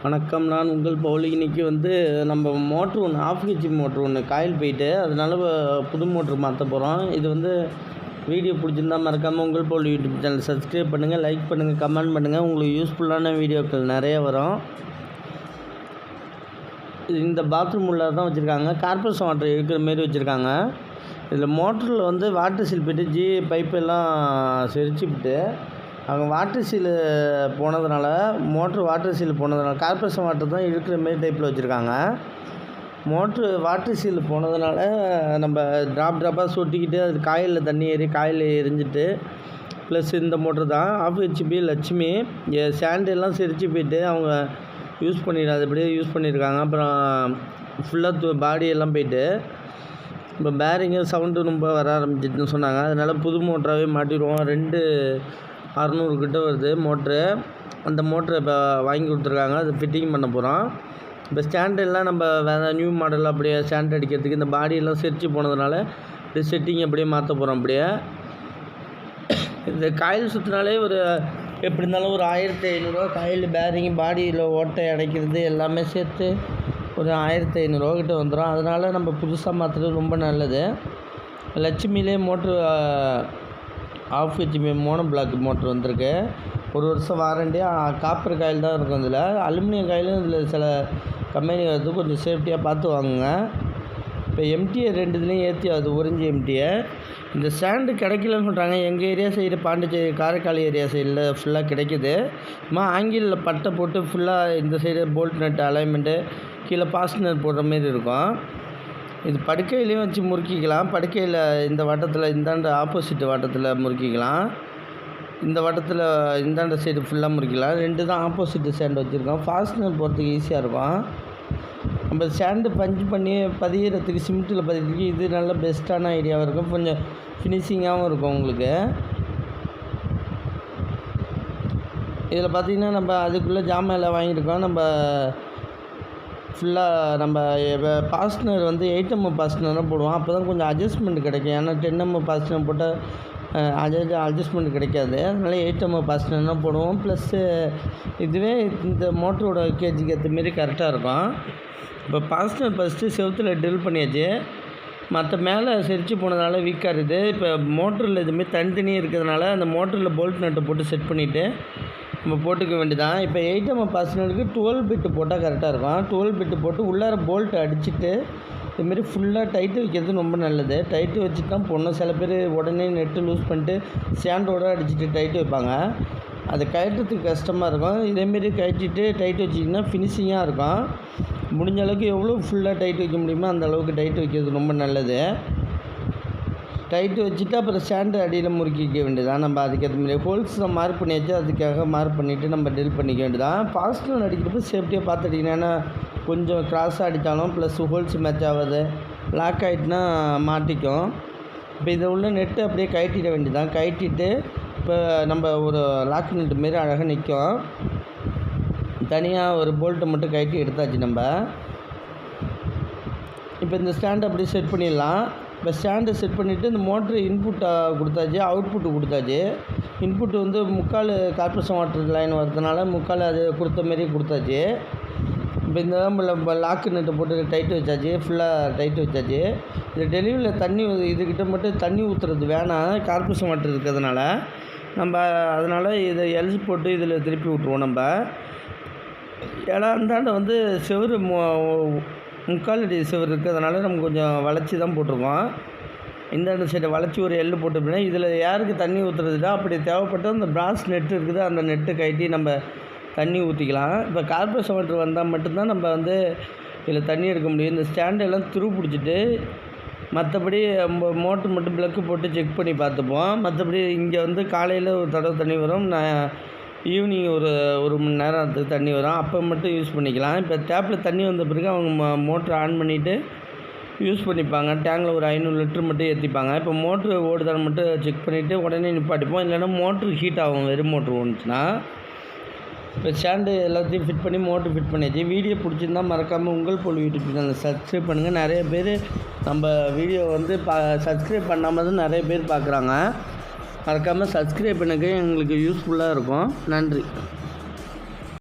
வணக்கம். நான் உங்கள் பவுலி. இன்றைக்கி நம்ம மோட்ரு ஒன்று ஆஃப் ஹெச்பி மோட்ரு ஒன்று காயில் போயிட்டு அதனால புது மோட்ரு மாற்ற போகிறோம். இது வீடியோ பிடிச்சிருந்தா மறக்காமல் உங்கள் பவுலி யூடியூப் சேனல் சப்ஸ்கிரைப் பண்ணுங்கள், லைக் பண்ணுங்கள், கமெண்ட் பண்ணுங்கள். உங்களுக்கு யூஸ்ஃபுல்லான வீடியோக்கள் நிறைய வரும். இந்த பாத்ரூம் உள்ள தான் வச்சுருக்காங்க. கார்பரேஷன் வாட்டர் இருக்கிற மாரி வச்சுருக்காங்க. இதில் மோட்டரில் வாட்டர் சீல் போய்ட்டு பைப்பு எல்லாம் செரிச்சுவிட்டு அவங்க வாட்டர் சீலு போனதுனால வாட்டர் சீல் போனதுனால கார்பரேஷன் வாட்டர் தான் இருக்கிற மாரி டைப்பில் வச்சுருக்காங்க. வாட்டர் சீல் போனதுனால நம்ம ட்ராப்பாக சொட்டிக்கிட்டு அது காயிலில் தண்ணி ஏறி காயில் எரிஞ்சிட்டு ப்ளஸ் இந்த மோட்ரு தான் ஆஃப் ஹெச்பி லட்சுமி சாண்டெல்லாம் செரிச்சு போயிட்டு அவங்க அப்படியே யூஸ் பண்ணியிருக்காங்க. அப்புறம் ஃபுல்லாக பாடியெல்லாம் போயிட்டு இப்போ பேரிங்கு சவுண்டு ரொம்ப வர ஆரம்பிச்சிட்டுன்னு சொன்னாங்க. அதனால் புது மோட்டராகவே மாட்டிடுவோம். 2600 கிட்ட வருது மோட்ரு. அந்த மோட்ரு இப்போ வாங்கி கொடுத்துருக்காங்க. அது ஃபிட்டிங் பண்ண போகிறோம். இப்போ ஸ்டாண்டெல்லாம் நம்ம வேறு நியூ மாடல் அப்படியே ஸ்டாண்ட் அடிக்கிறதுக்கு இந்த பாடியெல்லாம் செரிச்சு போனதுனால இது செட்டிங் அப்படியே மாற்ற போகிறோம். அப்படியே இந்த காயில் சுற்றினாலே எப்படி இருந்தாலும் ஒரு 1500 காயில் பேரிங் பாடியில் ஓட்டை அடைக்கிறது எல்லாமே சேர்த்து ஒரு 1500 கிட்ட வந்துடும். அதனால் நம்ம புதுசாக மாற்றுறது ரொம்ப நல்லது. லட்சுமியிலே motor of HP mono block motor வந்திருக்கு. 1 வருஷம் வாரண்டியாக காப்பர் காயில் தான் இருக்கும். இதில் அலுமினியம் காயிலும் இதில் சில கம்பெனி வருது. கொஞ்சம் சேஃப்டியாக பார்த்து வாங்குங்க. இப்போ எம்டிஏ 2 இதுலேயும் ஏற்றி ஆகுது. ஒரிஞ்சு எம்டிஏ. இந்த ஸ்டாண்டு கிடைக்கலன்னு சொல்கிறாங்க. எங்கள் area side Pondicherry Karaikal area சைடில் ஃபுல்லாக கிடைக்கிது. ஆங்கிலில் பட்டை போட்டு ஃபுல்லாக இந்த சைடு போல்ட் நட்டு அலைன்மெண்ட்டு கீழே பாஸ்னர் போடுற மாரி இருக்கும். இது படுக்கையிலையும் வச்சு முறுக்கிக்கலாம். படுக்கையில் இந்த வட்டத்தில் இந்தாண்ட ஆப்போசிட் வட்டத்தில் முறுக்கிக்கலாம். இந்த வட்டத்தில் இந்தாண்ட சைடு ஃபுல்லாக முறுக்கிக்கலாம். 2 தான் ஆப்போசிட் ஸ்டாண்டு வச்சுருக்கோம். ஃபாஸ்னர் போகிறதுக்கு ஈஸியாக இருக்கும். நம்ம ஸ்டாண்டு பஞ்சு பண்ணி பதிகிறதுக்கு சிமெண்ட்டில் பதிகிறதுக்கு இது நல்ல பெஸ்ட்டான ஐடியாவாக இருக்கும். கொஞ்சம் ஃபினிஷிங்காகவும் இருக்கும் உங்களுக்கு. இதில் பார்த்திங்கன்னா நம்ம அதுக்குள்ளே ஜாமான் எல்லாம் வாங்கியிருக்கோம். நம்ம ஃபுல்லாக நம்ம பாஸ்னர் 8mm பாஸ்னராக போடுவோம். அப்போ தான் கொஞ்சம் அட்ஜஸ்ட்மெண்ட் கிடைக்கும். ஏன்னா 10mm பாஸ்னர் போட்டால் அட்ஜஸ்ட்மெண்ட் கிடைக்காது. அதனால் 8mm பாஸ்னர்னா போடுவோம். ப்ளஸ்ஸு இதுவே இந்த மோட்டரோட கேஜிக்கு ஏற்ற மாரி கரெக்டாக இருக்கும். இப்போ பாஸ்னர் ஃபஸ்ட்டு செவுத்தில் ட்ரில் பண்ணியாச்சு. மற்ற மேலே செரிச்சு போனதுனால வீக்காக இருக்குது. இப்போ மோட்டரில் இதுமாரி தனித்தனியாக இருக்கிறதுனால அந்த மோட்டரில் போல்ட் நட்டை போட்டு செட் பண்ணிவிட்டு நம்ம போட்டுக்க வேண்டியதான். இப்போ 8mm பாஸ்னருக்கு 12 பிட்டு போட்டால் கரெக்டாக இருக்கும். 12 பிட்டு போட்டு உள்ளார போல்ட்டு அடிச்சுட்டு இதுமாரி ஃபுல்லாக டைட்டு வைக்கிறது ரொம்ப நல்லது. டைட்டு வச்சுட்டு தான் போடணும். சில பேர் உடனே நெட்டு லூஸ் பண்ணிட்டு ஸ்டாண்டோடு அடிச்சுட்டு டைட்டு வைப்பாங்க. அது கழட்டுறதுக்கு கஷ்டமாக இருக்கும். இதேமாரி கழட்டிட்டு டைட்டு வச்சிங்கன்னா ஃபினிஷிங்காக இருக்கும். முடிஞ்ச அளவுக்கு எவ்வளோ ஃபுல்லாக டைட்டு வைக்க முடியுமோ அந்த அளவுக்கு டைட்டு வைக்கிறது ரொம்ப நல்லது. டைட்டு வச்சுட்டு அப்புறம் ஸ்டாண்டு அடியில் முறுக்கிக்க வேண்டியதான். நம்ம அதுக்கேற்ற மாதிரி ஹோல்ஸை மார்க் பண்ணியாச்சு. அதுக்காக மார்க் பண்ணிவிட்டு நம்ம ட்ரில் பண்ணிக்க வேண்டியதான். பாஸ்டர் அடிக்கிறப்ப சேஃப்டியாக பார்த்துட்டிங்கன்னா கொஞ்சம் கிராஸாக அடித்தாலும் ப்ளஸ் ஹோல்ஸ் மேட்ச் ஆகாது. லாக் ஆகிட்டுனா மாட்டிக்கும். இப்போ இதை உள்ள நெட்டு அப்படியே கழட்டிட வேண்டியதான். கழட்டிட்டு இப்போ நம்ம ஒரு லாக் நெட்டு மாரி அழகாக நிற்கும். தனியாக ஒரு போல்ட்டை மட்டும் கழட்டி எடுத்தாச்சு நம்ம. இப்போ இந்த ஸ்டாண்டை அப்படியே செட் பண்ணிடலாம். இப்போ ஸ்டாண்டை செட் பண்ணிவிட்டு இந்த மோட்ரு இன்புட்டாக கொடுத்தாச்சு, அவுட்புட்டு கொடுத்தாச்சு. இன்புட்டு 3/4 கார்பரேஷன் வாட்டர் லைன் வரதுனால 3/4 அது கொடுத்த மாரி கொடுத்தாச்சு. இப்போ இந்த நம்ம லாக்கு நெட்டை போட்டு டைட்டு வச்சாச்சு. ஃபுல்லாக டைட்டு வச்சாச்சு. இந்த டெலிவரியில் தண்ணி இதுக்கிட்ட மட்டும் தண்ணி ஊற்றுறது வேணாம். கார்பரேஷன் வாட்டர் இருக்கிறதுனால நம்ம அதனால் இதை எல்சி போட்டு இதில் திருப்பி விட்ருவோம் நம்ம. ஏன்னா அந்தாண்ட செவரு 3/4 அடி செவரு இருக்கிறதுனால நம்ம கொஞ்சம் வளைச்சி தான் போட்டிருக்கோம். இந்தாண்ட சைடை வளைச்சி ஒரு எள்ளு போட்டு அப்படின்னா இதில் யாருக்கு தண்ணி ஊற்றுறதுடா அப்படி தேவைப்பட்டால் அந்த பிராஸ் நெட்டு இருக்குது. அந்த நெட்டு கட்டி நம்ம தண்ணி ஊற்றிக்கலாம். இப்போ கார்பரேஷன் வாட்டர் வந்தால் மட்டும்தான் நம்ம இதில் தண்ணி எடுக்க முடியும். இந்த ஸ்டாண்டெல்லாம் துரு பிடிச்சிட்டு மற்றபடி மோட்ரு மட்டும் ப்ளக்கு போட்டு செக் பண்ணி பார்த்துப்போம். மற்றபடி இங்கே காலையில் ஒரு தடவை தண்ணி வரும். ஈவினிங் ஒரு மணி நேரத்துக்கு தண்ணி வரும். அப்போ மட்டும் யூஸ் பண்ணிக்கலாம். இப்போ டேப்பில் தண்ணி வந்த பிறகு அவங்க மோட்ரு ஆன் பண்ணிவிட்டு யூஸ் பண்ணிப்பாங்க. டேங்கில் ஒரு 500 லிட்டர் மட்டும் ஏற்றிப்பாங்க. இப்போ மோட்ரு ஓடுதான்னு மட்டும் செக் பண்ணிவிட்டு உடனே நிப்பாட்டிப்போம். இல்லைன்னா மோட்ரு ஹீட் ஆகும். வெறும் மோட்ரு ஓடுச்சுன்னா. இப்போ ஸ்டாண்டு எல்லாத்தையும் ஃபிட் பண்ணி மோட்ரு ஃபிட் பண்ணியாச்சு. வீடியோ பிடிச்சிருந்தால் மறக்காமல் உங்கள் போல் யூடியூப் சேனல் சப்ஸ்கிரைப் பண்ணுங்கள். நிறைய பேர் நம்ம வீடியோ சப்ஸ்கிரைப் பண்ணாமல் தான் நிறைய பேர் பார்க்குறாங்க. மறக்காமல் சப்ஸ்கிரைப் பண்ணுங்க. எங்களுக்கு யூஸ்ஃபுல்லாக இருக்கும். நன்றி.